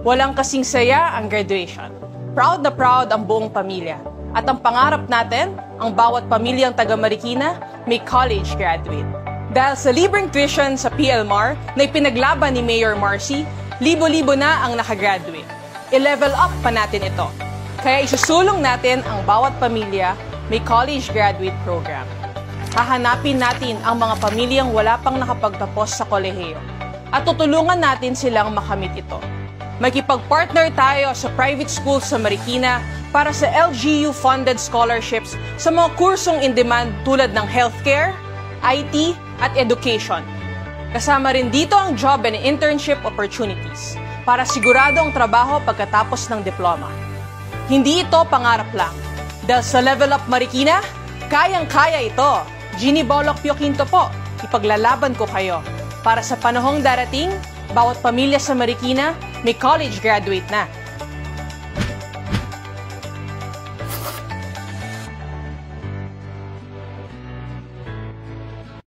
Walang kasing saya ang graduation. Proud na proud ang buong pamilya. At ang pangarap natin, ang bawat pamilyang taga Marikina may college graduate. Dahil sa libreng tuition sa PLMAR na ipinaglaban ni Mayor Marcy, libo-libo na ang nakagraduate. I-level up pa natin ito. Kaya isusulong natin ang bawat pamilya may college graduate program. Hahanapin natin ang mga pamilyang wala pang nakapagtapos sa kolehiyo at tutulungan natin silang makamit ito. Makipag-partner tayo sa private schools sa Marikina para sa LGU-funded scholarships sa mga kursong in-demand tulad ng healthcare, IT, at education. Kasama rin dito ang job and internship opportunities para sigurado ang trabaho pagkatapos ng diploma. Hindi ito pangarap lang. Dahil sa Level Up Marikina, kayang-kaya ito. Ginny Bolok Pio Quinto po, ipaglalaban ko kayo. Para sa panahong darating, bawat pamilya sa Marikina may college graduate na.